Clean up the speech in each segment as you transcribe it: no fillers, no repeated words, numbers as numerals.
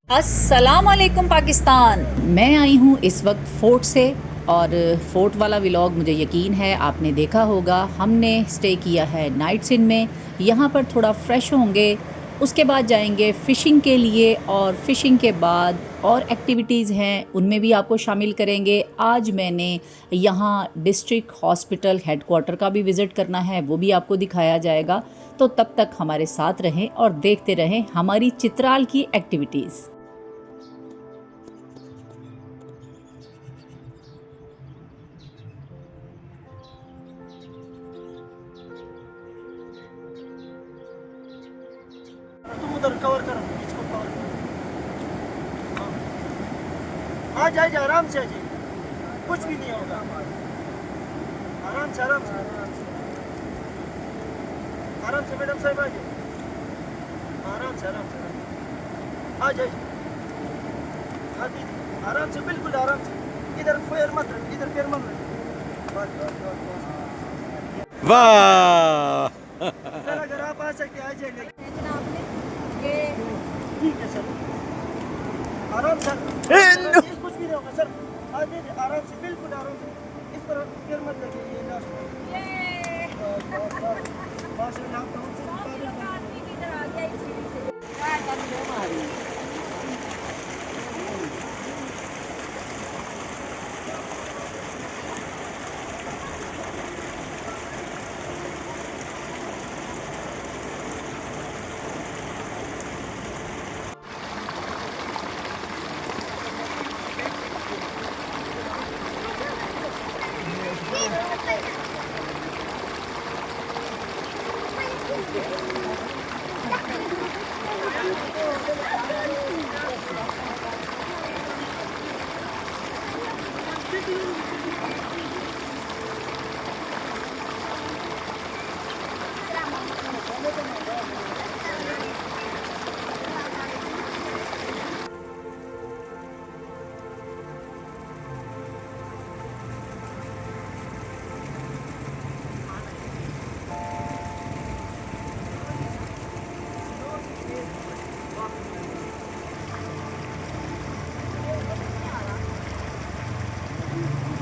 अस्सलाम वालेकुम पाकिस्तान। मैं आई हूँ इस वक्त फ़ोर्ट से और फ़ोर्ट वाला व्लॉग मुझे यकीन है आपने देखा होगा। हमने स्टे किया है नाइट्स इन में। यहाँ पर थोड़ा फ्रेश होंगे, उसके बाद जाएंगे फ़िशिंग के लिए और फ़िशिंग के बाद और एक्टिविटीज़ हैं उनमें भी आपको शामिल करेंगे। आज मैंने यहाँ डिस्ट्रिक्ट हॉस्पिटल हेडक्वार्टर का भी विज़िट करना है, वो भी आपको दिखाया जाएगा। तो तब तक हमारे साथ रहें और देखते रहें हमारी चित्राल की एक्टिविटीज़। तुम उधर कवर करो, इसको कवर करो। हाँ, आ जाइए, आराम से आ जाइए, कुछ भी नहीं होगा। आराम से आराम से आराम से मैडम साहब आ जाइए, आराम से आराम से आ जाइए। हाँ दीदी, आराम से, बिल्कुल आराम से। इधर पैर मत रख, इधर पैर मत रख। बस बस बस बस। वाह! सर अगर आप आ सके आ जाइए। ठीक है सर, आराम से कुछ भी नहीं होगा सर। आ जाइए आराम से, बिल्कुल आराम से। इस पर पैर मत रखिए, ये लास्ट माशाल्लाह आप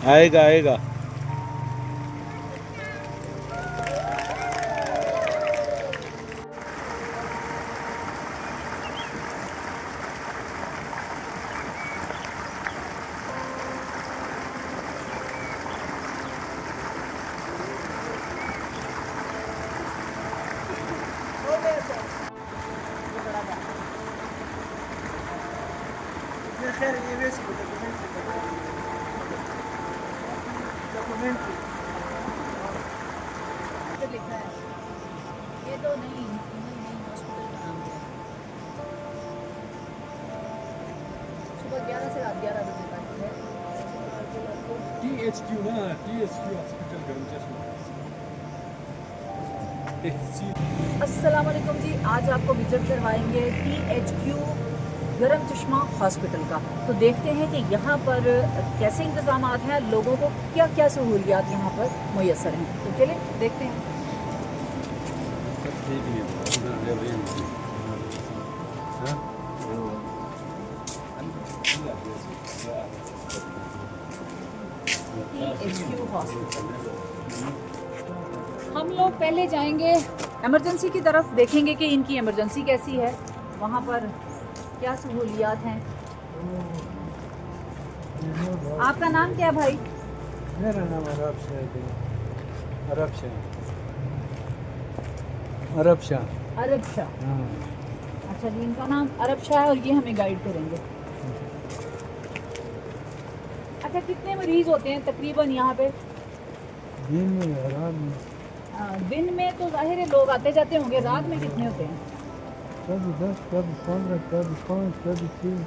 आएगा आएगा। खैर ये वैसे डॉक्यूमेंट्री लिखा है ये तो नहीं हॉस्पिटल का नाम है। सुबह 11 से रात 11 बजे तक है। THQ ना, THQ हॉस्पिटल गरम चश्मा। अस्सलाम वालेकुम जी, आज आपको विजिट करवाएंगे THQ गरम चश्मा हॉस्पिटल का। तो देखते हैं कि यहाँ पर कैसे इंतजाम हैं, लोगों को क्या क्या सहूलियात यहाँ पर मुयसर हैं। तो चलिए देखते हैं। THQ हॉस्पिटल हम लोग पहले जाएंगे इमरजेंसी की तरफ, देखेंगे कि इनकी इमरजेंसी कैसी है, वहाँ पर क्या सहूलियात हैं। आपका नाम क्या है भाई? मेरा नाम अरब शाह है। अरब शाह, अरब शाह। अरब शाह। अच्छा जी, इनका नाम अरब शाह है और ये हमें गाइड करेंगे। अच्छा, कितने मरीज होते हैं तकरीबन यहाँ पे दिन में रात में? दिन में तो जाहिर है लोग आते जाते होंगे, रात में कितने होते हैं? कभी 10, कभी 15, कभी 5, कभी 3।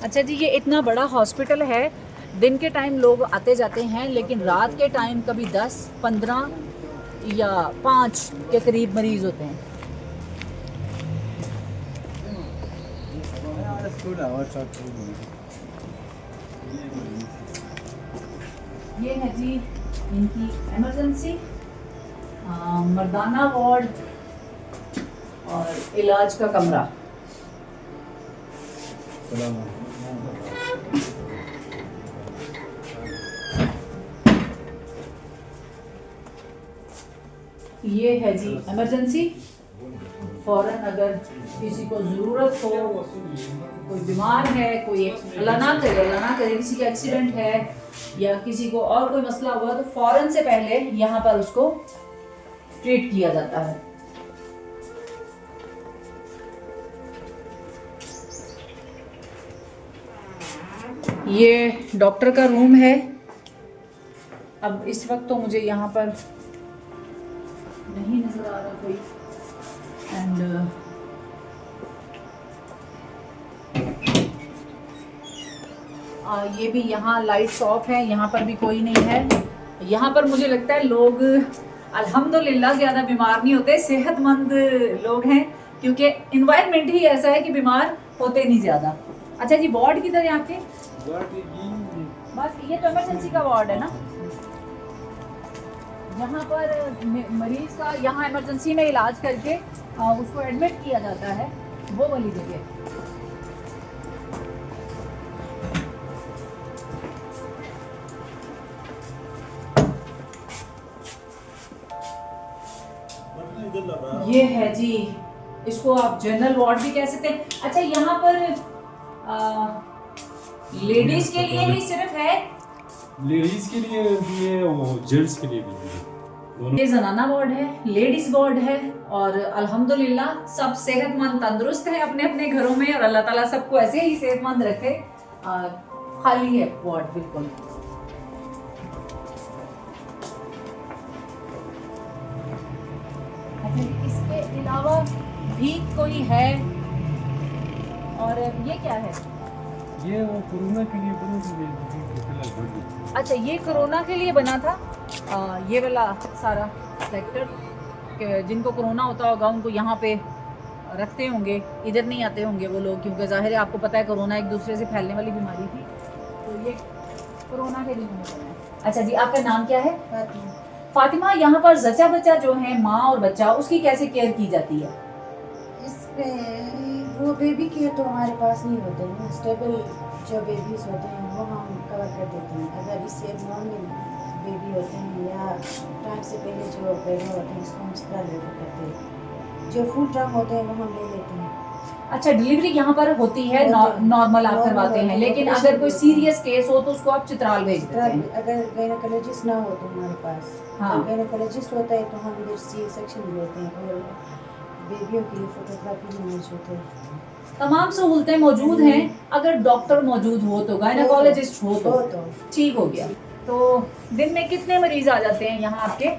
अच्छा जी, ये इतना बड़ा हॉस्पिटल है, दिन के टाइम लोग आते जाते हैं, लेकिन रात के टाइम कभी 10, 15 या 5 के करीब मरीज होते हैं। ये है जी इनकी इमरजेंसी, मर्दाना वार्ड और इलाज का कमरा। ये है जी इमरजेंसी। फ़ौरन अगर किसी को ज़रूरत हो, कोई बीमार है, कोई अल्लाह ना करे किसी का एक्सीडेंट है या किसी को और कोई मसला हुआ, तो फ़ौरन से पहले यहाँ पर उसको ट्रीट किया जाता है। ये डॉक्टर का रूम है। अब इस वक्त तो मुझे यहाँ पर नहीं नजर आ रहा कोई। एंड ये भी यहाँ लाइट्स ऑफ है, यहाँ पर भी कोई नहीं है। यहाँ पर मुझे लगता है लोग अल्हम्दुलिल्लाह ज़्यादा बीमार नहीं होते, सेहतमंद लोग हैं, क्योंकि इन्वायरमेंट ही ऐसा है कि बीमार होते नहीं ज़्यादा। अच्छा जी, वार्ड किधर है आपके? बस ये तो इमरजेंसी का वार्ड है ना। यहाँ पर मरीज का यहाँ इमरजेंसी में इलाज करके उसको एडमिट किया जाता है, वो वाली जगह। ये है जी, इसको आप जनरल वार्ड भी कह सकते हैं। अच्छा, यहाँ पर लेडीज के लिए ही सिर्फ है? लेडीज के लिए भी है और जेंट्स के लिए भी है, दोनों। ये जनाना वार्ड है, लेडीज वार्ड है, और अल्हम्दुलिल्लाह सब सेहतमंद तंदुरुस्त है अपने अपने घरों में, और अल्लाह ताला सबको ऐसे ही सेहतमंद रखे। खाली है वार्ड बिल्कुल। इसके अलावा भी कोई है? और ये क्या है? ये वो कोरोना के लिए बना था। अच्छा, ये कोरोना के लिए बना था। ये वाला सारा सेक्टर जिनको कोरोना होता होगा उनको यहाँ पे रखते होंगे, इधर नहीं आते होंगे वो लोग, क्योंकि जाहिर है आपको पता है कोरोना एक दूसरे से फैलने वाली बीमारी थी, तो ये कोरोना के लिए बना है। अच्छा जी, आपका नाम क्या है? फातिमा। यहाँ पर जचा बच्चा जो है, माँ और बच्चा, उसकी कैसे केयर की जाती है? इसमें वो बेबी केयर तो हमारे पास नहीं होते हैं, स्टेबल जो बेबीज़ होते हैं वो हम कवर कर देते हैं। अगर इससे नॉर्मल बेबी होते हैं या टाइम से पहले जो पैदा होते हैं उसको हम स्प्रा लेकर करते हैं। जो फुल टर्म होते हैं वो हम ले लेते हैं। अच्छा, डिलीवरी यहाँ पर होती है नॉर्मल आप करवाते हैं, लेकिन अगर कोई सीरियस केस हो तो उसको आप चित्राल भेज देते हैं। अगर गायनेकोलॉजिस्ट ना हो तो हमारे पास, हाँ। गायनेकोलॉजिस्ट होता है तो हम इधर सी सेक्शन भी लेते हैं, और बेबियों के लिए फोटोग्राफी भी मौजूद है। तमाम सहूलतें मौजूद हैं। अगर डॉक्टर मौजूद हो तो, गायनेकोलॉजिस्ट हो तो ठीक हो गया। तो दिन में कितने मरीज आ जाते हैं यहाँ आपके?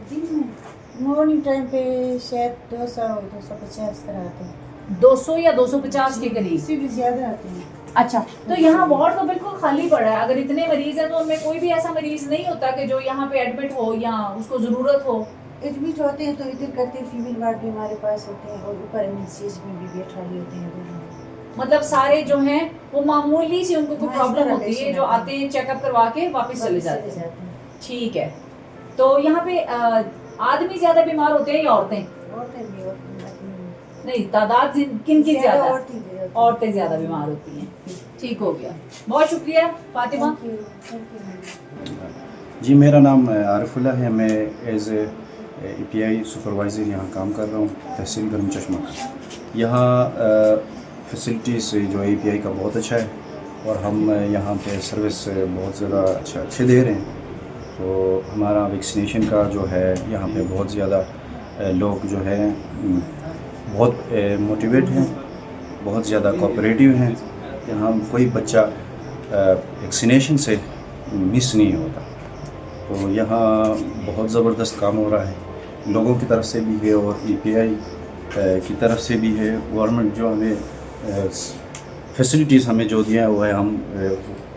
दिन में मॉर्निंग टाइम पे शायद 200-250 तरह आते हैं। 200 या 250 के करीब? इससे भी ज़्यादा आते हैं। अच्छा, तो यहाँ वार्ड तो बिल्कुल खाली पड़ा है। अगर इतने मरीज हैं तो उनमें कोई भी ऐसा मरीज नहीं होता कि जो यहाँ पे एडमिट हो या उसको ज़रूरत हो? एडमिट होते हैं तो इधर करते हैं, फीमेल वार्ड भी हमारे पास होते हैं, और ऊपर एमएनसीएच में भी बेड वाले होते हैं दोनों। मतलब सारे जो हैं वो मामूली सी उनको कोई हाँ, प्रॉब्लम इस तरह होती है, patient जो आते आते हैं चेकअप करवा के वापस चले जाते हैं। ठीक है। तो यहाँ पे आदमी ज्यादा बीमार होते हैं या औरतें? नहीं, तादाद किन की ज्यादा? औरतें ज्यादा बीमार होती हैं। ठीक हो गया, बहुत शुक्रिया फातिमा। जी, मेरा नाम आरिफुल्लाह है। मैं एज ए EPI सुपरवाइज़र यहाँ काम कर रहा हूँ, तहसील गर्म चश्मा का। यहाँ फैसिलिटीज़ जो EPI का बहुत अच्छा है, और हम यहाँ पे सर्विस बहुत ज़्यादा अच्छे दे रहे हैं। तो हमारा वैक्सीनेशन का जो है यहाँ पे बहुत ज़्यादा लोग जो है बहुत मोटिवेट हैं, बहुत ज़्यादा कोऑपरेटिव हैं। यहाँ कोई बच्चा वैक्सीनेशन से मिस नहीं होता। तो यहाँ बहुत ज़बरदस्त काम हो रहा है, लोगों की तरफ से भी है और EPI की तरफ से भी है। गवर्नमेंट जो हमें फैसिलिटीज़ हमें जो दिया है वो है, हम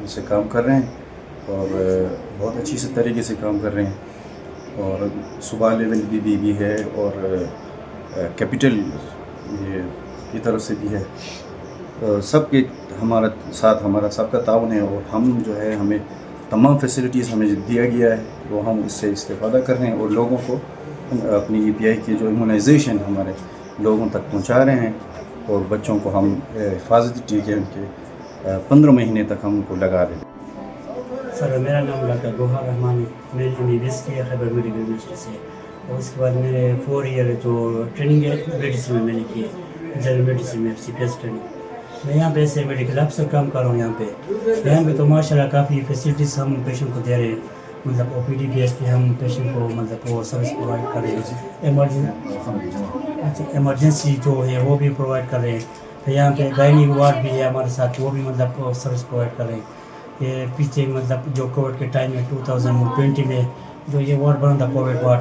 उनसे काम कर रहे हैं और बहुत अच्छी से तरीके से काम कर रहे हैं। और सूबा लेवल भी है और कैपिटल ये की तरफ से भी है। सबके हमारा साथ हमारा सबका ताउन है, और हम जो है हमें तमाम फैसिलिटीज़ हमें दिया गया है वो हम इससे इस्तेफ़ादा कर रहे हैं, और लोगों को अपनी EPI की जो इम्यूनाइजेशन हमारे लोगों तक पहुंचा रहे हैं। और बच्चों को हम हिफाजती टीके उनके 15 महीने तक हम उनको लगा देते हैं। सर मेरा नाम डॉक्टर गोहार रहमान है। मैंने MBBS किया खैबर मेडिकल यूनिवर्सिटी से, और उसके बाद मैंने 4 ईयर जो ट्रेनिंग है मेडिसिन में मैंने की है, जनरल मेडिसिन में CPS ट्रेनिंग। मैं यहाँ पे ऐसे मेडिकल अफसर काम कर रहा हूँ यहाँ पे तो माशाल्लाह काफ़ी फैसिलिटीज़ हम पेशेंट को दे रहे हैं। मतलब OPD बेस पे हम पेशेंट को मतलब वो सर्विस प्रोवाइड कर रहे हैं। इमरजेंसी जो है वो भी प्रोवाइड कर रहे हैं। तो यहाँ पे गायनी वार्ड भी है हमारे साथ, वो भी मतलब सर्विस प्रोवाइड कर रहे हैं। ये पीछे मतलब जो कोविड के टाइम में 2020 में जो ये वार्ड बना था कोविड वार्ड,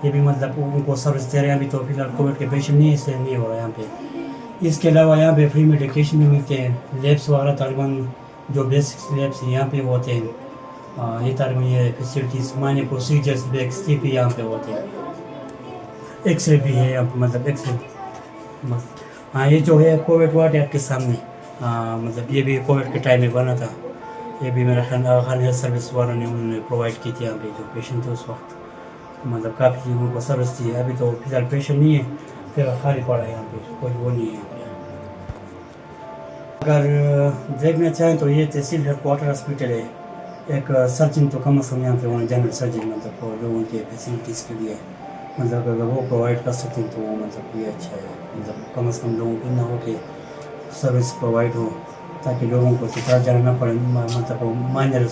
ये भी मतलब उनको सर्विस दे रहे हैं। अभी तो फिलहाल कोविड के पेशेंट नहीं हो रहा है यहाँ पे। इसके अलावा यहाँ पे फ्री मेडिकेशन भी मिलते हैं। लैब्स वगैरह तकरीबन जो बेसिक लैब्स यहाँ पे होते हैं, ये तकरीबन ये फैसिलिटीज़ माइनर प्रोसीजर्स भी भी यहाँ पे होते हैं। एक्सरे भी है यहाँ पे, मतलब एक्सरे बस। हाँ, ये जो है कोविड वार्ड है आपके सामने, मतलब ये भी कोविड के टाइम में बना था। ये भी मेरा खान हेल्थ सर्विस वालों ने उन्होंने प्रोवाइड की थी यहाँ पे जो पेशेंट थे उस वक्त, मतलब काफ़ी उनको सर्विस दी है। अभी तो फिलहाल पेशेंट नहीं है, फिर खाली पड़ा है यहाँ पे, कोई वो नहीं है यहाँ पे। अगर देखना चाहें तो ये तहसील हेडक्वार्टर हॉस्पिटल है। एक सर्जन तो कम से कम यहाँ पे होना, जनरल सर्जन, मतलब लोगों के फैसिलिटीज़ के लिए, मतलब अगर वो प्रोवाइड कर सकते हैं तो वो मतलब ये अच्छा है। मतलब कम से कम लोगों को ना हो कि सर्विस प्रोवाइड हो, ताकि लोगों को चिता जाना ना पड़े, मतलब माइनर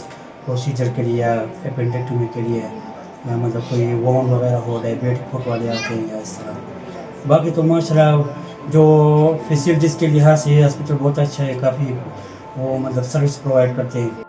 प्रोसीजर के लिए या एपेंडेक्टमी के लिए, या मतलब कोई वोन वगैरह हो, डायबिटिक फुट वाले आते हैं या इस तरह। बाकी तो माशाल्लाह जो फैसिलिटीज़ के लिहाज से ये हॉस्पिटल बहुत अच्छा है, काफ़ी वो मतलब सर्विस प्रोवाइड करते हैं।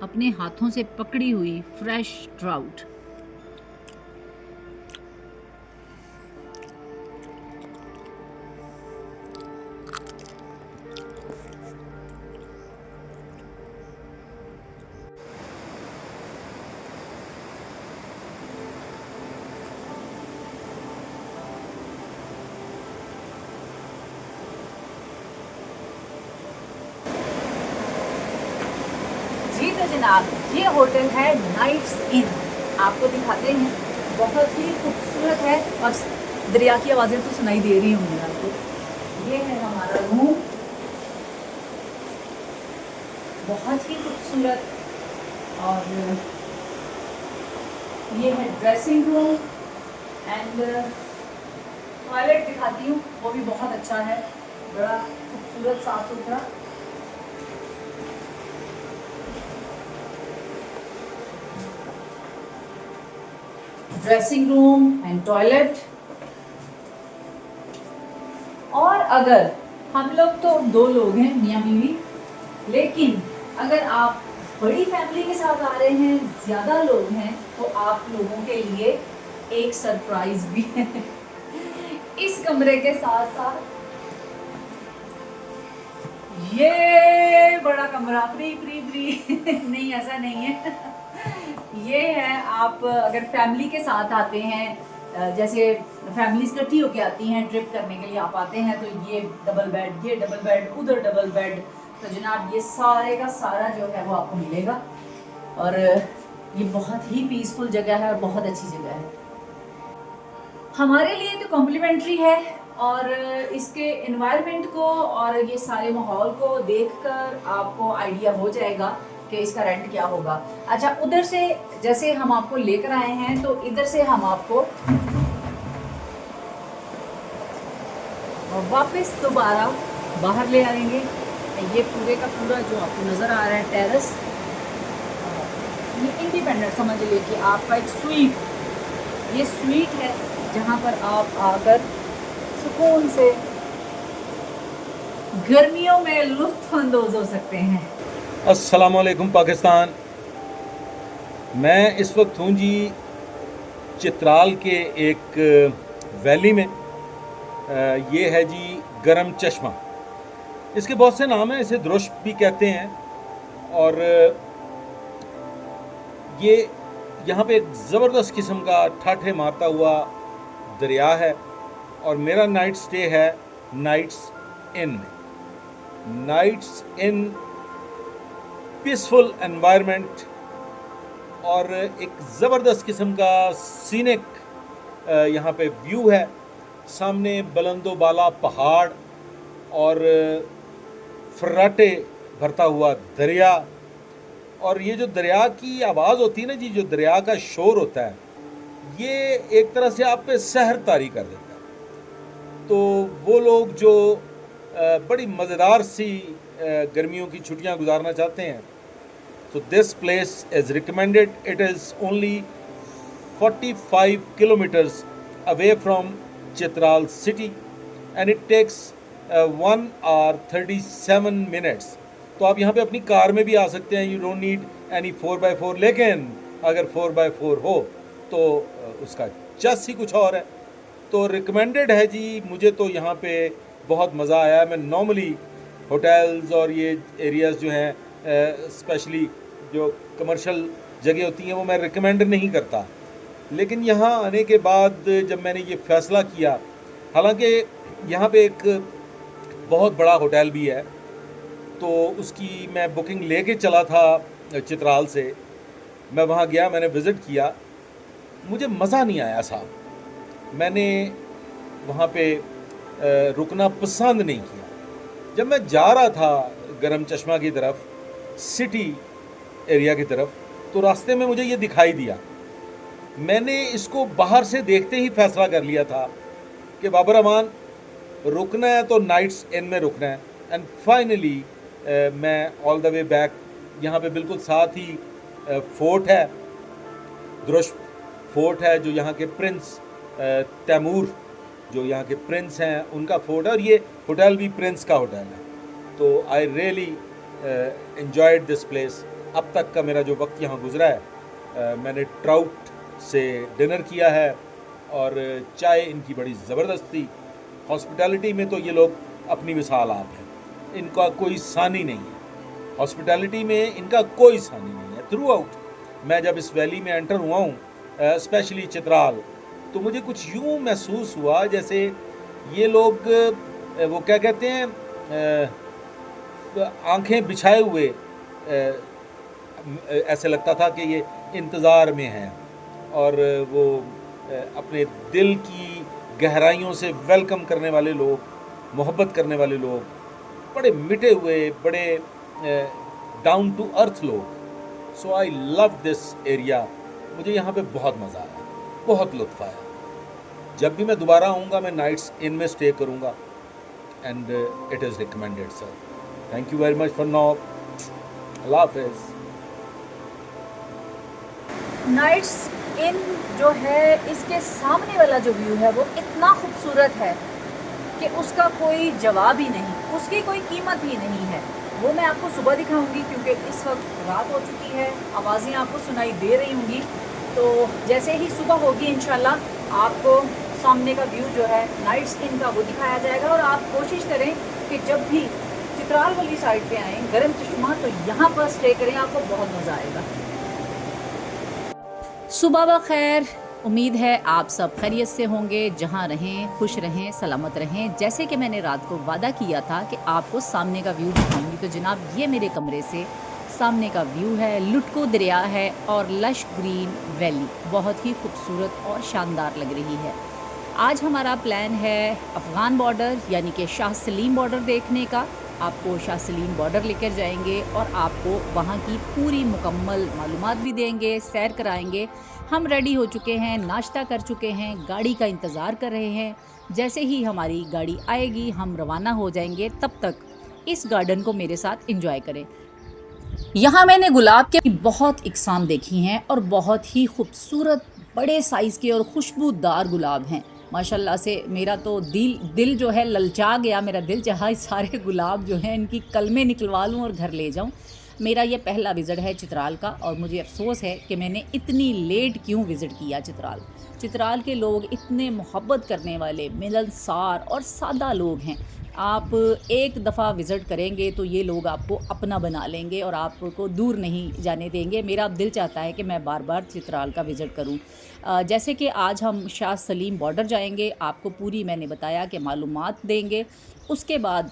अपने हाथों से पकड़ी हुई फ्रेश ट्राउट। जी तो जनाब, ये होटल है नाइट्स इन, आपको दिखाते हैं। बहुत ही खूबसूरत है और दरिया की आवाज़ें तो सुनाई दे रही होंगी आपको। ये है हमारा रूम, बहुत ही खूबसूरत। और ये है ड्रेसिंग रूम एंड टॉयलेट दिखाती हूँ, वो भी बहुत अच्छा है, बड़ा खूबसूरत साफ सुथरा। Dressing room and toilet. और अगर हम लोग तो 2 लोग हैं, मियाँ बीवी, लेकिन अगर आप बड़ी फैमिली के साथ आ रहे हैं, ज़्यादा लोग हैं, तो आप लोगों के लिए एक सरप्राइज भी है। इस कमरे के साथ साथ ये बड़ा कमरा फ्री फ्री फ्री नहीं, ऐसा नहीं है। ये है, आप अगर फैमिली के साथ आते हैं, जैसे फैमिलीज इकट्ठी होके आती हैं ट्रिप करने के लिए, आप आते हैं तो ये डबल बेड, ये डबल बेड, उधर डबल बेड, तो जनाब ये सारे का सारा जो है वो आपको मिलेगा। और ये बहुत ही पीसफुल जगह है और बहुत अच्छी जगह है। हमारे लिए तो कॉम्प्लीमेंट्री है, और इसके एनवायरनमेंट को और ये सारे माहौल को देखकर आपको आइडिया हो जाएगा कि इसका रेंट क्या होगा। अच्छा, उधर से जैसे हम आपको लेकर आए हैं तो इधर से हम आपको और वापस दोबारा बाहर ले आएंगे। ये पूरे का पूरा जो आपको नज़र आ रहा है टेरेस, ये इंडिपेंडेंट समझ लीजिए कि आपका एक स्वीट, ये स्वीट है जहाँ पर आप आकर सुकून से गर्मियों में लुत्फ़अंदोज़ हो सकते हैं। अस्सलाम वालेकुम पाकिस्तान। मैं इस वक्त हूँ जी चित्राल के एक वैली में। ये है जी गरम चश्मा। इसके बहुत से नाम हैं, इसे द्रुश्ब भी कहते हैं। और ये यहाँ पे एक ज़बरदस्त किस्म का ठाठे मारता हुआ दरिया है। और मेरा नाइट स्टे है नाइट्स इन में। नाइट्स इन पीसफुल एनवायरनमेंट और एक ज़बरदस्त किस्म का सीनिक यहाँ पे व्यू है। सामने बुलंदो बाला पहाड़ और फर्राटे भरता हुआ दरिया। और ये जो दरिया की आवाज़ होती है ना जी, जो दरिया का शोर होता है, ये एक तरह से आप पे सहर तारी कर देता है। तो वो लोग जो बड़ी मज़ेदार सी गर्मियों की छुट्टियां गुजारना चाहते हैं, तो this place is recommended. It is only 45 kilometres away from Chitral city and it takes 1 hour 37 minutes। तो आप यहाँ पे अपनी कार में भी आ सकते हैं। You don't need any 4x4, लेकिन अगर 4x4 हो तो उसका चस ही कुछ और है। तो रिकमेंडेड है जी। मुझे तो यहाँ पे बहुत मज़ा आया। मैं नॉर्मली होटल्स और ये एरियाज़ जो हैं, स्पेशली जो कमर्शियल जगह होती हैं, वो मैं रिकमेंड नहीं करता। लेकिन यहाँ आने के बाद जब मैंने ये फ़ैसला किया, हालांकि यहाँ पे एक बहुत बड़ा होटल भी है, तो उसकी मैं बुकिंग लेके चला था चित्राल से। मैं वहाँ गया, मैंने विज़िट किया, मुझे मज़ा नहीं आया साहब। मैंने वहाँ पे रुकना पसंद नहीं किया। जब मैं जा रहा था गरम चश्मा की तरफ, सिटी एरिया की तरफ, तो रास्ते में मुझे ये दिखाई दिया। मैंने इसको बाहर से देखते ही फ़ैसला कर लिया था कि बाबर रहमान रुकना है तो नाइट्स इन में रुकना है। एंड फाइनली मैं ऑल द वे बैक, यहाँ पे बिल्कुल साथ ही फोर्ट है, द्रुश्ब फोर्ट है, जो यहाँ के प्रिंस तैमूर, जो यहाँ के प्रिंस हैं, उनका फोर्ट है। और ये होटल भी प्रिंस का होटल है। तो I really enjoyed this place. अब तक का मेरा जो वक्त यहाँ गुजरा है, मैंने ट्राउट से डिनर किया है और चाय इनकी बड़ी ज़बरदस्त थी। हॉस्पिटैलिटी में तो ये लोग अपनी मिसाल आप हैं, इनका कोई सानी नहीं है। हॉस्पिटैलिटी में इनका कोई सानी नहीं है थ्रू आउट। मैं जब इस वैली में एंटर हुआ हूँ, स्पेशली चित्राल, तो मुझे कुछ यूँ महसूस हुआ जैसे ये लोग वो क्या कहते हैं, आंखें बिछाए हुए, ऐसे लगता था कि ये इंतज़ार में हैं। और वो अपने दिल की गहराइयों से वेलकम करने वाले लोग, मोहब्बत करने वाले लोग, बड़े मिटे हुए, बड़े डाउन टू अर्थ लोग। सो आई लव दिस एरिया। मुझे यहाँ पे बहुत मज़ा आया, बहुत लुत्फ़ आया। जब भी मैं दोबारा आऊँगा, मैं नाइट्स इन में स्टे करूँगा। And it is recommended sir. Thank you very much for now. अल्लाह हाफ़िज़। नाइट्स इन जो है, इसके सामने वाला जो व्यू है वो इतना खूबसूरत है कि उसका कोई जवाब ही नहीं, उसकी कोई कीमत ही नहीं है। वो मैं आपको सुबह दिखाऊंगी, क्योंकि इस वक्त रात हो चुकी है, आवाज़ें आपको सुनाई दे रही होंगी। तो जैसे ही सुबह होगी इंशाल्लाह आपको सामने का व्यू जो है नाइट्स इन का वो दिखाया जाएगा। और आप कोशिश करें कि जब भी चित्राल वाली साइड पे आएँ, गरम चश्मा, तो यहाँ पर स्टे करें, आपको बहुत मज़ा आएगा। सुबह व खैर। उम्मीद है आप सब खैरियत से होंगे, जहाँ रहें खुश रहें, सलामत रहें। जैसे कि मैंने रात को वादा किया था कि आपको सामने का व्यू दिखाऊंगी, तो जनाब ये मेरे कमरे से सामने का व्यू है। लुटको दरिया है और लश ग्रीन वैली बहुत ही खूबसूरत और शानदार लग रही है। आज हमारा प्लान है अफ़गान बॉर्डर यानी कि शाह सलीम बॉर्डर देखने का। आपको शाह सलीम बॉर्डर लेकर जाएंगे और आपको वहाँ की पूरी मुकम्मल मालूमात भी देंगे, सैर कराएंगे। हम रेडी हो चुके हैं, नाश्ता कर चुके हैं, गाड़ी का इंतज़ार कर रहे हैं। जैसे ही हमारी गाड़ी आएगी हम रवाना हो जाएंगे। तब तक इस गार्डन को मेरे साथ एंजॉय करें। यहाँ मैंने गुलाब के बहुत इकसाम देखी हैं और बहुत ही खूबसूरत बड़े साइज़ के और खुशबूदार गुलाब हैं। माशाल्लाह से मेरा तो दिल जो है ललचा गया। मेरा दिल चाहा इस सारे गुलाब जो हैं इनकी कलमें निकलवा लूँ और घर ले जाऊँ। मेरा ये पहला विज़िट है चित्राल का और मुझे अफसोस है कि मैंने इतनी लेट क्यों विज़िट किया चित्राल। चित्राल के लोग इतने मोहब्बत करने वाले, मिलनसार और सादा लोग हैं। आप एक दफ़ा विज़िट करेंगे तो ये लोग आपको अपना बना लेंगे और आपको दूर नहीं जाने देंगे। मेरा अब दिल चाहता है कि मैं बार बार चित्राल का विज़िट करूं। जैसे कि आज हम शाह सलीम बॉर्डर जाएंगे, आपको पूरी मैंने बताया कि मालूमात देंगे। उसके बाद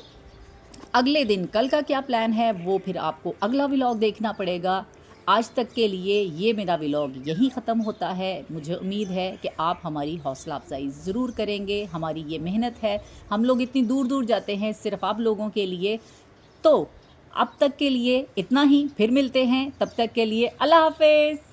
अगले दिन कल का क्या प्लान है वो फिर आपको अगला व्लॉग देखना पड़ेगा। आज तक के लिए ये मेरा व्लॉग यहीं ख़त्म होता है। मुझे उम्मीद है कि आप हमारी हौसला अफजाई ज़रूर करेंगे। हमारी ये मेहनत है, हम लोग इतनी दूर दूर जाते हैं सिर्फ आप लोगों के लिए। तो अब तक के लिए इतना ही, फिर मिलते हैं। तब तक के लिए अल्लाह हाफ़िज़।